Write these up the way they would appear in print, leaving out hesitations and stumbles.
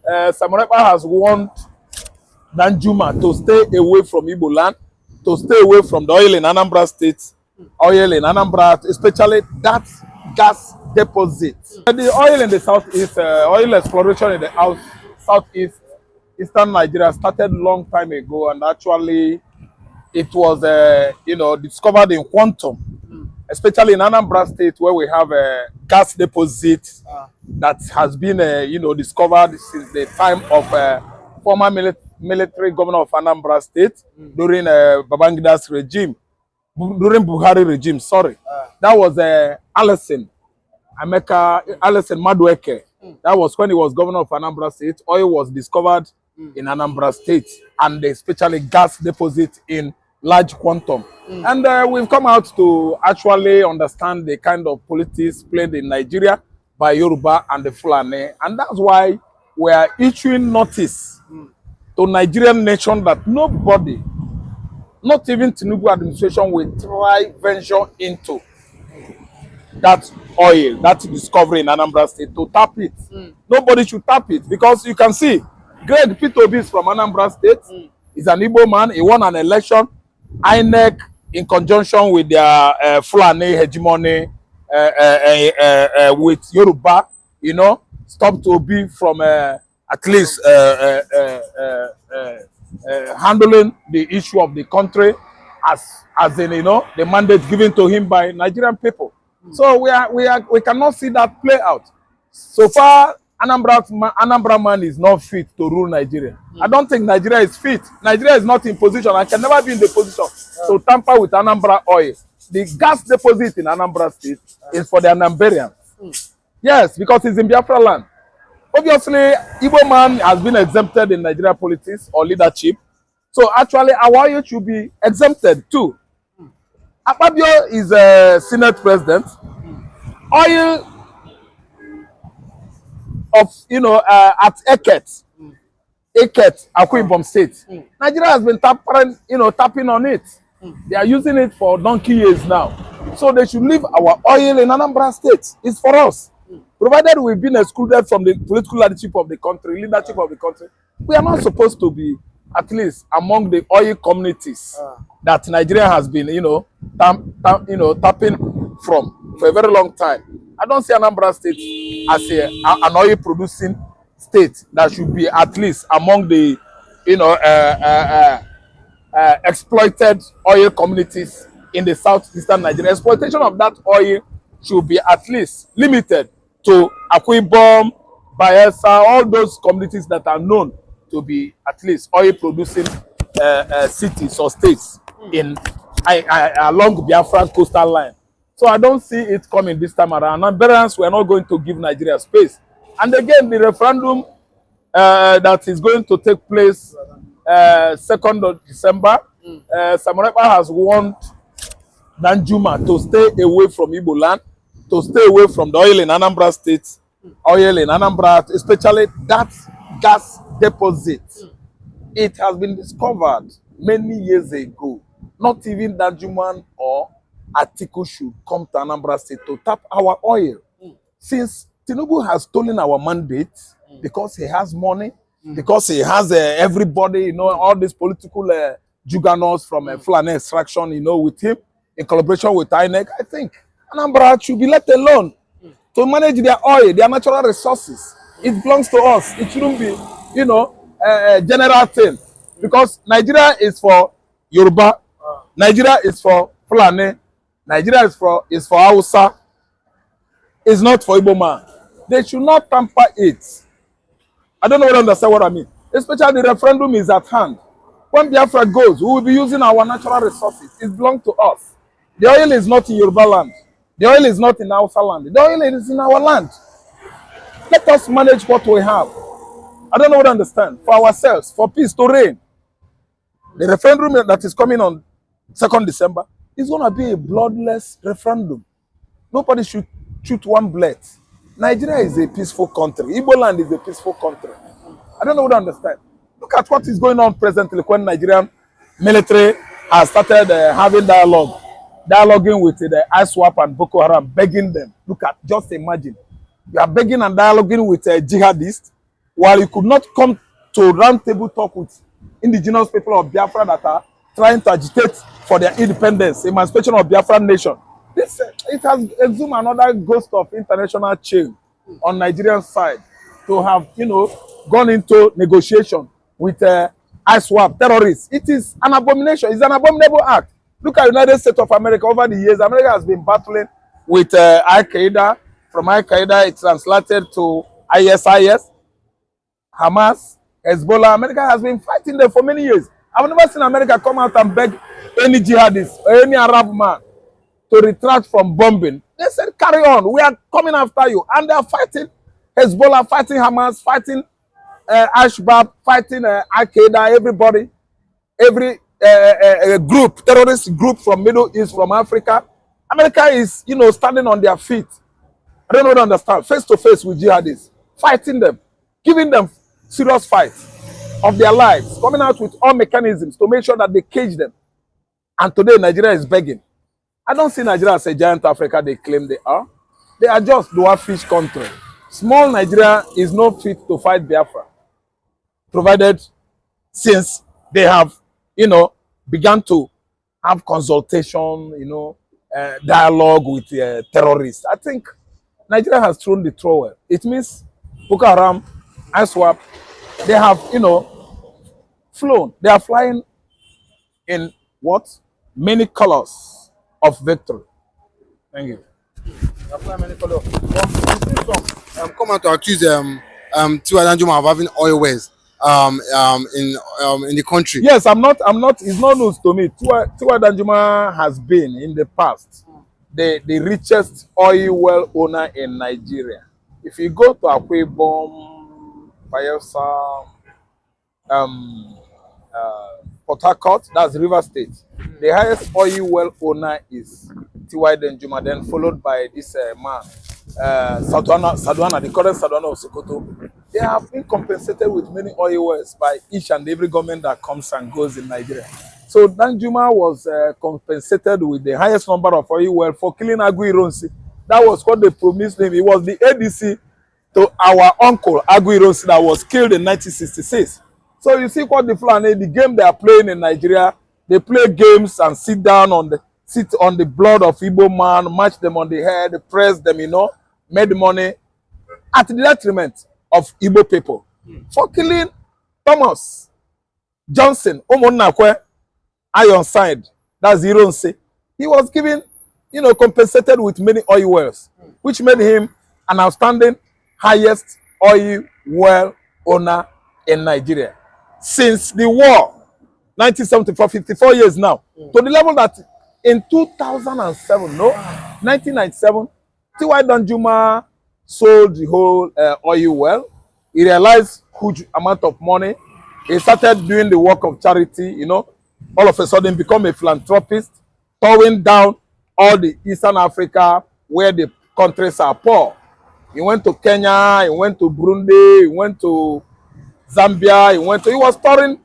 Ekpa has warned Danjuma to stay away from Igbo land, to stay away from the oil in Anambra State, oil in Anambra, especially that gas deposit. The oil in the southeast, oil exploration in the southeast, eastern Nigeria started long time ago, and actually it was, discovered in quantum, especially in Anambra State, where we have a gas deposit that has been, discovered since the time of former military governor of Anambra State during Babangida's regime, during Buhari regime. Sorry, that was Allison Madueke. That was when he was governor of Anambra State. Oil was discovered in Anambra State, and especially gas deposit in large quantum. And we've come out to actually understand the kind of politics played in Nigeria by Yoruba and the Fulani, and that's why we are issuing notice to Nigerian nation that nobody, not even Tinubu administration, will try venture into that oil, that discovery in Anambra State, to tap it. Nobody should tap it, because you can see Greg P2B is from Anambra State. He's an Igbo man. He won an election. INEC, in conjunction with their Fulani hegemony with Yoruba, stopped Obi from at least handling the issue of the country as in, the mandate given to him by Nigerian people. So we cannot see that play out. So far, Anambra man is not fit to rule Nigeria. I don't think Nigeria is fit. Nigeria is not in position and can never be in the position to tamper with Anambra oil. The gas deposit in Anambra State is for the Anambarians. Yes, because it's in Biafra land. Obviously, Igbo man has been exempted in Nigeria politics or leadership. So actually, our oil should be exempted too. Akpabio is a Senate president. Oil of, at Eket, Akwa Ibom State. Nigeria has been tapping on it. They are using it for donkey years now. So they should leave our oil in Anambra State. It's for us. Provided we've been excluded from the political leadership of the country, we are not supposed to be at least among the oil communities that Nigeria has been, tapping from for a very long time. I don't see Anambra State as an oil producing state that should be at least among the, exploited oil communities in the southeastern Nigeria. Exploitation of that oil should be at least limited to Akwa Ibom, Bayelsa, all those communities that are known to be at least oil producing cities or states in along Biafran coastal line. So I don't see it coming this time around. Nigerians, we are not going to give Nigeria space. And again, the referendum that is going to take place 2nd of December, Ekpa has warned Danjuma to stay away from Igbo land, to stay away from the oil in Anambra State, oil in Anambra, especially that gas deposit. It has been discovered many years ago. Not even Danjuma or Atiku should come to Anambra State to tap our oil. Since Tinubu has stolen our mandate because he has money, because he has everybody, all these political juggernauts from Fulani extraction, with him, in collaboration with INEC, I think Anambra should be let alone to manage their oil, their natural resources. It belongs to us. It shouldn't be, a general thing. Because Nigeria is for Yoruba, Nigeria is for Fulani, Nigeria is for Hausa. It's not for Igbo man. They should not tamper it. I don't know whether you understand what I mean. Especially the referendum is at hand. When Biafra goes, we will be using our natural resources. It belongs to us. The oil is not in Yoruba land. The oil is not in Hausa land. The oil is in our land. Let us manage what we have. I don't know what I understand. For ourselves, for peace to reign. The referendum that is coming on 2nd December is going to be a bloodless referendum. Nobody should shoot one bullet. Nigeria is a peaceful country. Igbo land is a peaceful country. I don't know what I understand. Look at what is going on presently when Nigerian military has started having dialoguing with the ISWAP and Boko Haram, begging them. Look at, just imagine. You are begging and dialoguing with jihadists. while you could not come to round table talk with indigenous people of Biafra that are trying to agitate for their independence, emancipation of Biafran nation. This it has exhumed another ghost of international change on Nigerian side to have, you know, gone into negotiation with ISWAP terrorists. It is an abomination. It's an abominable act. Look at the United States of America. Over the years, America has been battling with Al-Qaeda. From Al-Qaeda, it's translated to ISIS, Hamas, Hezbollah. America has been fighting them for many years. I've never seen America come out and beg any jihadist or any Arab man to retract from bombing. They said, carry on. We are coming after you. And they are fighting Hezbollah, fighting Hamas, fighting Al-Shabaab, fighting Al-Qaeda, everybody, every group, terrorist group from Middle East, from Africa. America is, you know, standing on their feet. I don't know, understand. Face to face with jihadists, fighting them, giving them serious fights of their lives, coming out with all mechanisms to make sure that they cage them. And today, Nigeria is begging. I don't see Nigeria as a giant Africa they claim they are. They are just dwarfish country. Small Nigeria is not fit to fight Biafra, provided since they have, you know, begun to have consultation, you know, dialogue with terrorists. I think Nigeria has thrown the trowel. It means Boko Haram, ISWAP, they have, you know, flown. They are flying in what? Many colors of victory. Thank you. They are flying many colors. Come out to accuse Tiwa Danjuma of having oil wells in the country. Yes, I'm not. It's not news to me. Tiwa Danjuma has been in the past the richest oil well owner in Nigeria. If you go to Akwa Ibom, Bayelsa, Port Harcourt, that's River State. The highest oil well owner is Tiwa Danjuma, then followed by this man, Sadwana, the current Sadwana of Sokoto. They have been compensated with many oil wells by each and every government that comes and goes in Nigeria. So Danjuma was compensated with the highest number of oil wells for killing Agu Ironsi. That was what they promised him. He was the ADC to our uncle Agu Ironsi that was killed in 1966. So you see what the Fulani, the game they are playing in Nigeria, they play games and sit on the blood of Igbo man, match them on the head, press them, you know, made money at the detriment of Igbo people. For killing Thomas Johnson, Omonnakwe, Ironside, that's Ironsi. He was given, you know, compensated with many oil wells, which made him an outstanding highest oil well owner in Nigeria. Since the war, 1974, 54 years now, to the level that in 2007, no, 1997, Tiwa Danjuma sold the whole oil well. He realized huge amount of money. He started doing the work of charity, you know, all of a sudden become a philanthropist, towing down all the Eastern Africa where the countries are poor. He went to Kenya, he went to Burundi, he went to Zambia, he was touring,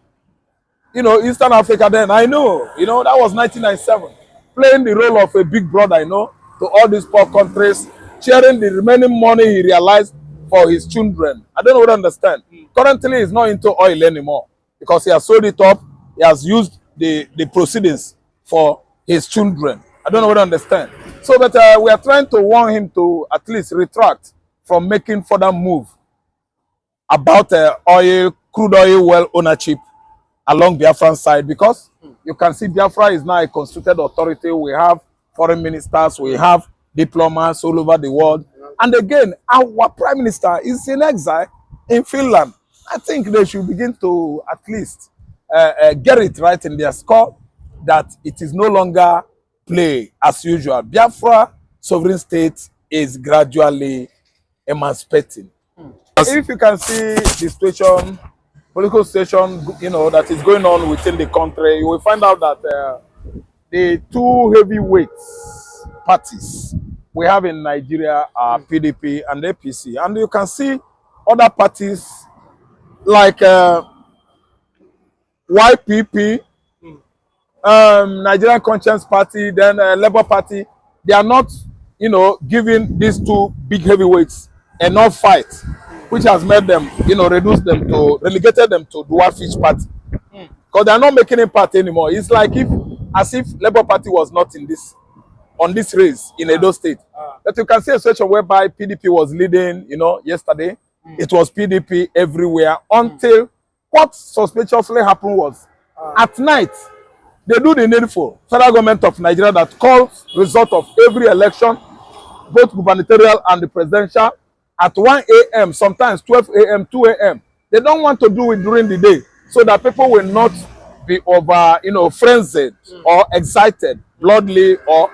you know, Eastern Africa then. I know, you know, that was 1997. Playing the role of a big brother, you know, to all these poor countries, sharing the remaining money he realized for his children. I don't know what to understand. Currently, he's not into oil anymore because he has sold it up. He has used the proceedings for his children. I don't know what to understand. So, but we are trying to warn him to at least retract from making further move about crude oil well ownership along Biafran side, because you can see Biafra is now a constituted authority. We have foreign ministers, we have diplomats all over the world. And again, our prime minister is in exile in Finland. I think they should begin to at least get it right in their score that it is no longer play as usual. Biafra sovereign state is gradually emancipating. If you can see the situation, political situation, you know, that is going on within the country, you will find out that the two heavyweight parties we have in Nigeria are PDP and APC. And you can see other parties like YPP, Nigerian Conscience Party, then Labour Party. They are not, you know, giving these two big heavyweights enough fight which has made them, relegated them to dwarfish party. Because they are not making a party anymore. It's like as if Labour Party was not on this race in Edo State. But you can see a situation whereby PDP was leading, yesterday. It was PDP everywhere until what suspiciously happened was at night, they do the needful. Federal government of Nigeria that calls result of every election, both gubernatorial and the presidential, at 1 a.m., sometimes 12 a.m., 2 a.m. They don't want to do it during the day so that people will not be over, frenzied or excited, bloodily or,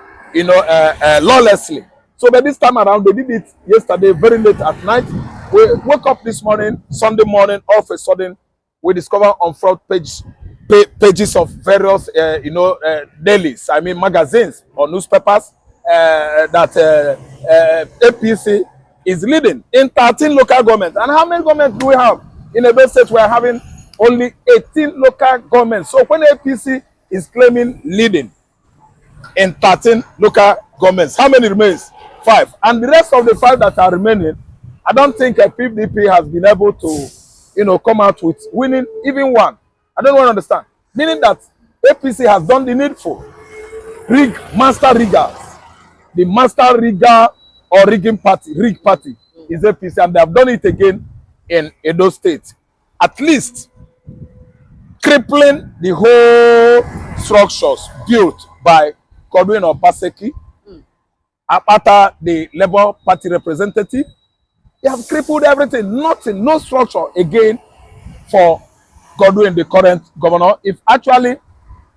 lawlessly. So by this time around, they did it yesterday, very late at night. We woke up this morning, Sunday morning, all of a sudden, we discover on front pages of various, dailies, magazines or newspapers, that APC is leading in 13 local governments. And how many governments do we have? In Edo State, we are having only 18 local governments. So when APC is claiming leading in 13 local governments, how many remains? 5. And the rest of the 5 that are remaining, I don't think a PDP has been able to, come out with winning even one. I don't want to understand. Meaning that APC has done the needful. Master riggers. The master rigger or rigging party, rig party is APC, and they have done it again in Edo State. At least crippling the whole structures built by Godwin Obaseki, Apata, the Labour Party representative. They have crippled everything. Nothing, no structure again for Godwin, the current governor. If actually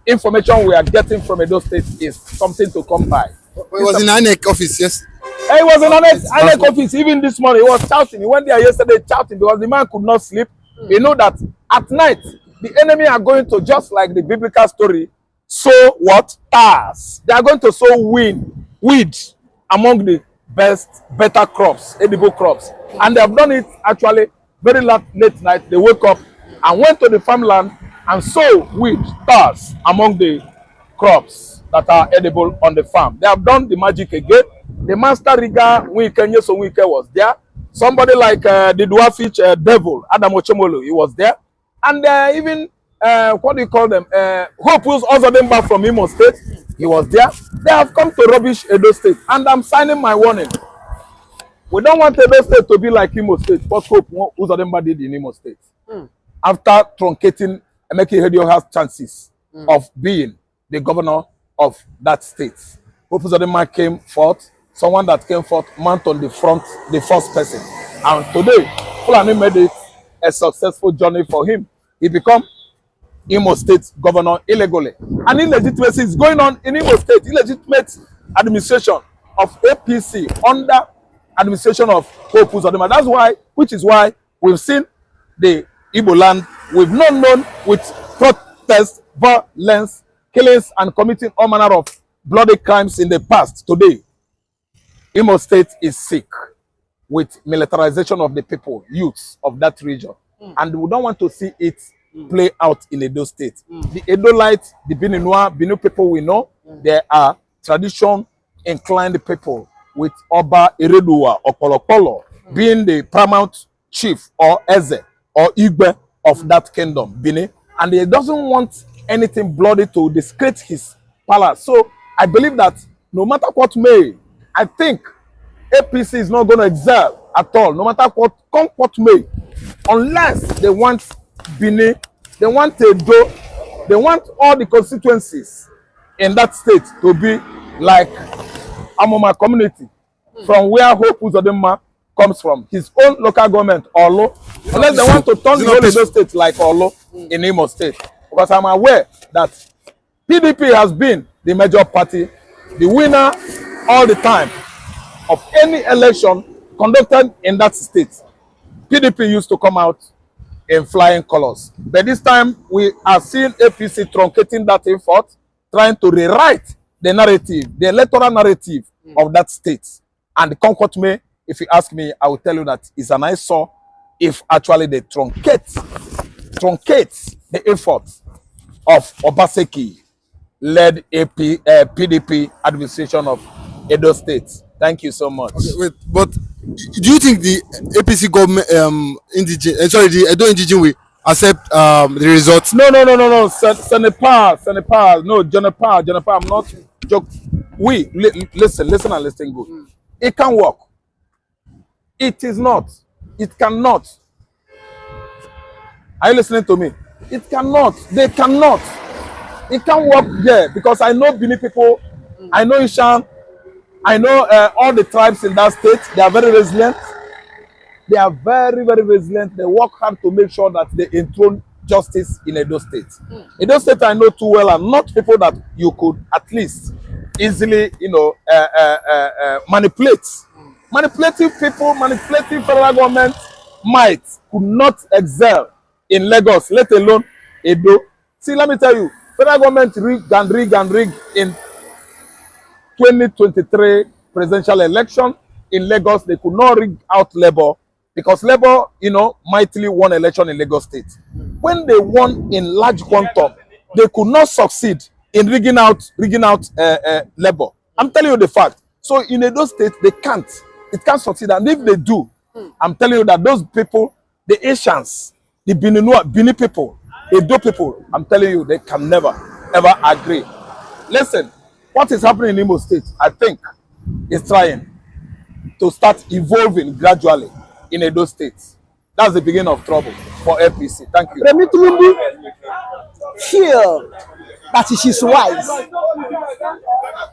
information we are getting from Edo State is something to come by. It was in INEC office, yes. He was in INEC office even this morning. He was shouting. He went there yesterday shouting because the man could not sleep. He know that at night the enemy are going to, just like the biblical story, sow what? Tares. They are going to sow weed among the better crops, edible crops. And they have done it actually very late night. They woke up and went to the farmland and sow tares among the crops that are edible on the farm. They have done the magic again. The master rigger, Wike was there. Somebody like the dwarfish devil, Adam Ochemolu, he was there. And even, what do you call them? Hope who's also them back from Imo State, he was there. They have come to rubbish Edo State. And I'm signing my warning. We don't want Edo State to be like Imo State. What Hope Uzodimba did in Imo State. After truncating, Emeka Ihedioha has chances of being the governor of that state. Hope Uzodimba came forth. Someone that came forth, mount on the front, the first person. And today, Fulani made it a successful journey for him. He became Imo State governor illegally. And illegitimacy is going on in Imo State. Illegitimate administration of APC under administration of Hope Uzodimba. That's why, which is why we've seen the Igbo land, we've not known with protests, violence, killings, and committing all manner of bloody crimes in the past. Today, Imo State is sick with militarization of the people, youths of that region. And we don't want to see it play out in Edo State. The Edolites, the Binu people we know, they are tradition-inclined people with Oba Eredua or Polopolo being the paramount chief or Eze or Igbe of that kingdom, Bini. And he doesn't want anything bloody to disgrace his palace. So I believe that no matter what may, I think APC is not going to excel at all, no matter what may, unless they want Bini, they want Edo, they want all the constituencies in that state to be like Amoma community, from where Hope Uzodimba comes from, his own local government, Olo, unless they want to turn the whole Edo State like Olo in Imo State. Because I'm aware that PDP has been the major party, the winner all the time of any election conducted in that state. PDP used to come out in flying colors. But this time, we are seeing APC truncating that effort, trying to rewrite the narrative, the electoral narrative of that state. And the Concord May, if you ask me, I will tell you that it's an eyesore if actually they truncate the effort of Obaseki-led PDP administration of Edo State. Thank you so much. Okay, wait, but Do you think the APC government, the Edo Indigen will accept the results? No. Senepa. No, Jonepa. I'm not joke. Listen and listen good. It can work. It is not. It cannot. Are you listening to me? It cannot. They cannot. It can't work there because I know Bini people. I know Ishan. I know all the tribes in that state. They are very resilient. They are very, very resilient. They work hard to make sure that they enthrone justice in Edo State. Edo State I know too well, and not people that you could at least easily, manipulate. Manipulative people, manipulative federal government might could not excel in Lagos, let alone Edo. See, let me tell you, federal government rig in 2023 presidential election in Lagos. They could not rig out Labour because Labour, mightily won election in Lagos State. When they won in large quantum, they could not succeed in rigging out Labour. I'm telling you the fact. So in Edo State, they can't. It can't succeed. And if they do, I'm telling you that those people, the Asians, the Bini people, Edo people, I'm telling you, they can never, ever agree. Listen, what is happening in Imo State, I think, is trying to start evolving gradually in Edo State. That's the beginning of trouble for APC. Thank you. Tinubu feel that she is wise.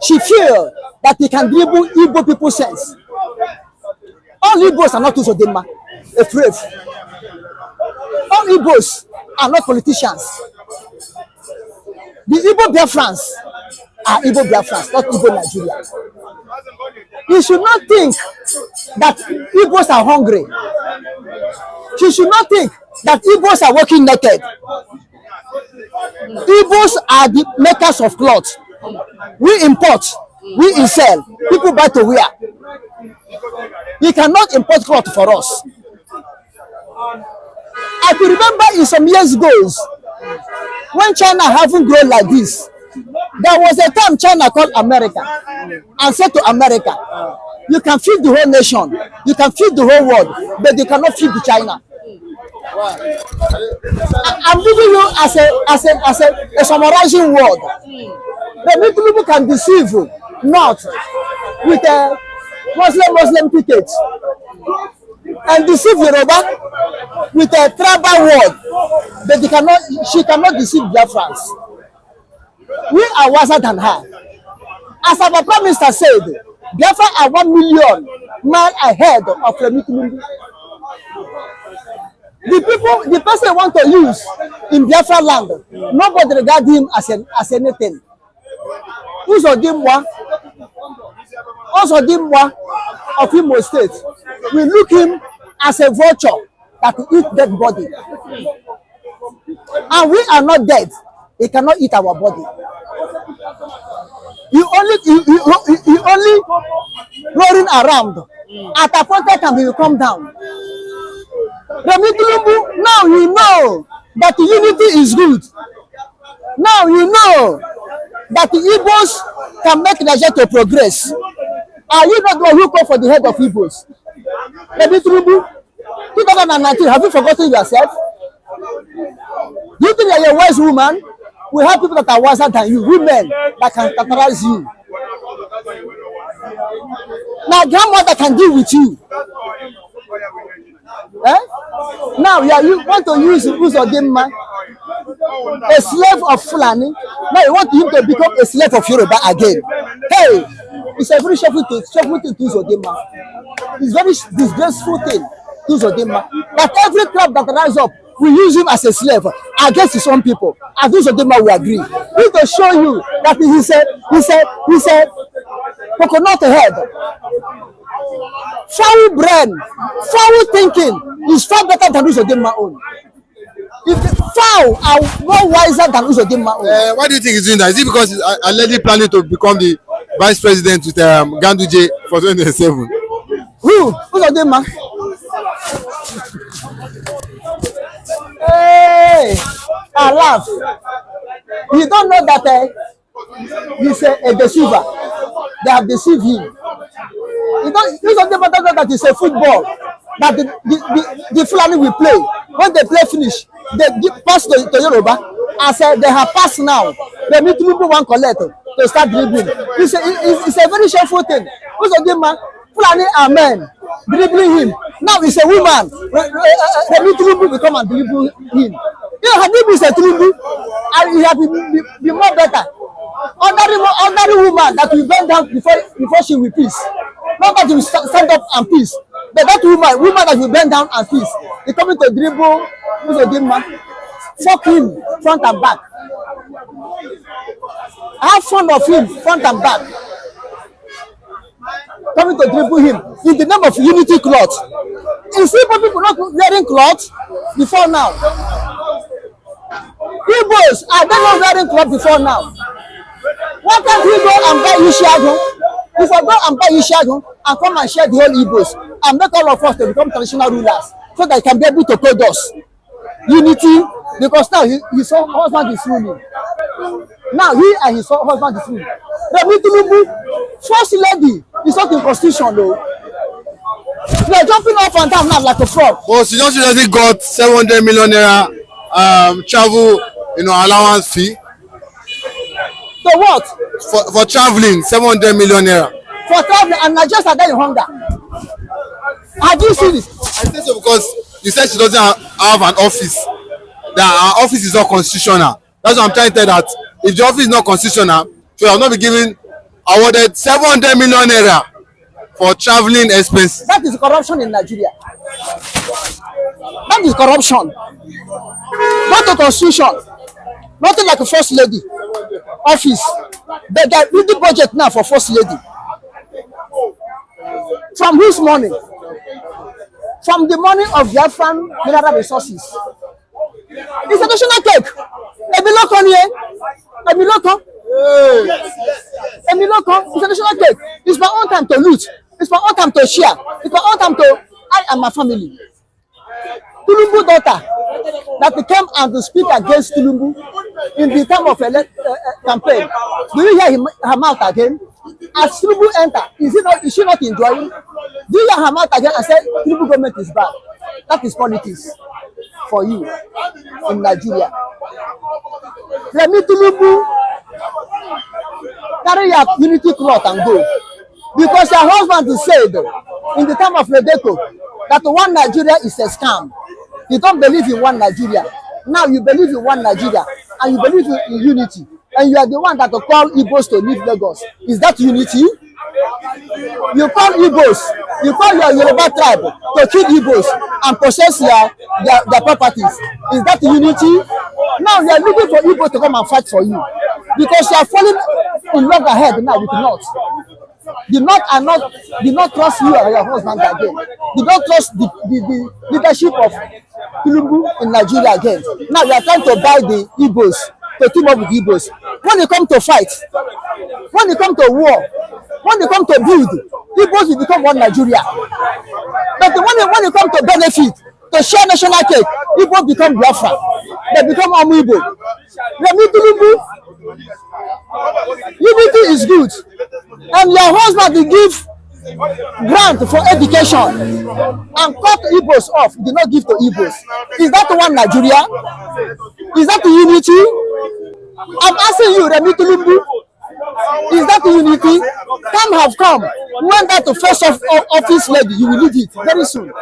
She feel that he can dribble Igbo people's sense. All Igbos are not Uzodinma, afraid. All Igbos are not politicians. The Igbo Biafrans are Igbo Biafrans, not Igbo Nigeria. You should not think that Igbos are hungry. You should not think that Igbos are walking naked. Igbos are the makers of clothes. We import, we sell, people buy to wear. You cannot import cloth for us. I could remember in some years ago, when China haven't grown like this, there was a time China called America and said to America, you can feed the whole nation, you can feed the whole world, but you cannot feed the China. I'm giving you as a summarizing word. The people can deceive not with a Muslim ticket and deceive Yoruba with a tribal word, but she cannot deceive Biafrans. We are wiser than her. As our Prime Minister said, Biafra are 1 million miles ahead of Tinubu. The person want to use in Biafra land, nobody regard him as anything. Uzodinma of Imo State, we look him as a vulture that will eat dead body. And we are not dead. He cannot eat our body. He only rolling around. At a point time he will come down. Now you know that unity is good. Now you know that the Igbos can make Nigeria to progress. Are you not the one who called for the head of Igbos? 2019, have you forgotten yourself? You think you're a wise woman? We have people that are wiser than you, women that can characterize you. Now, grandmother can deal with you. Now, you want to use Uzodinma, a slave of Fulani. Now, you want him to become a slave of Yoruba again. Hey, it's a very shameful thing to Uzodinma. It's a very disgraceful thing to Uzodinma. But every tribe that rises up, we use him as a slave against his own people. And Uzodinma will agree. We need to show you that he said, coconut head. Foul brain, foul thinking is far better than Uzodinma own. If the foul are more wiser than Uzodinma own. Why do you think he's doing that? Is it because he's already planning to become the vice president with Ganduje for 2027? Who? Uzodinma? Hey, I laugh. You don't know that he's a deceiver. They have deceived him. This of them that is a football that the Fulani will play. When they play finish, they pass to Yoruba. I said they have passed now. They need to move one collect to start dribbling. It's a very shameful thing. Most of them Fulani are men dribbling him. Now it's a woman. They need to will come and dribble him. You know, Habibu is a Tinubu, and he has be more better. Ordinary woman that will bend down before she will peace. Not that will stand up and peace. But that woman that will bend down and peace. He coming to dribble, fuck him front and back. Have fun of him front and back. Coming to dribble him in the name of unity cloth. You see people not wearing cloth before now. Igbos are they not wearing cloth before now? Why can't we go and buy Ishiagun? If I go and buy Ishiagun and come and share the whole Igbos and make all of us to become traditional rulers so that they can be able to code us. Unity, because now his husband is ruling. Now he and his husband is ruling. Tinubu, first lady, is not in constitution though. They are jumping up and down now like a frog. But she just recently got 700 million naira travel, allowance fee. So what? For traveling, 700 million naira. For traveling, and Nigerians are dying of hunger. Have you seen it? I say so because you said she doesn't have an office. That her office is not constitutional. That's what I'm trying to tell that if the office is not constitutional, she will not be awarded 700 million naira for traveling expenses. That is corruption in Nigeria. That is corruption. Not the constitution. Nothing like a first lady office. They get the budget now for first lady. From whose money? From the money of Biafran mineral resources. It's a national cake. Emiloko here. Emiloko. It's a national cake. It's my own time to loot. It's my own time to share. It's my own time to I and my family. Tinubu daughter that came and speak against Tinubu in the time of campaign. Do you hear her mouth again? As Tinubu enter, is she not enjoying? Do you hear her mouth again and say Tinubu government is bad? That is politics for you in Nigeria. Let me Tinubu carry your unity cloth and go. Because your husband said in the time of Ledeko that one Nigeria is a scam. You don't believe in one Nigeria. Now you believe in one Nigeria and you believe in unity. And you are the one that will call Igbos to leave Lagos. Is that unity? You call Igbos, you call your Yoruba tribe to kill Igbos and possess their properties. Is that unity? Now you are looking for Igbos to come and fight for you. Because you are falling in love ahead now with North. The North did not trust you and your husband again. Did not trust the leadership of Tinubu in Nigeria again. Now you are trying to buy the Igbos, to team up with Igbos. When you come to fight, when you come to war, when you come to build, Igbos will become one Nigeria. But when you come to benefit, to share national cake, Igbos become Biafra. They become Igbo. Unity is good. And your husband will give grant for education and cut Igbos off, did not give to Igbos. Is that one Nigeria? Is that unity? I'm asking you, Remi Tinubu, is that unity? Time have come when that first office lady, you will leave it very soon.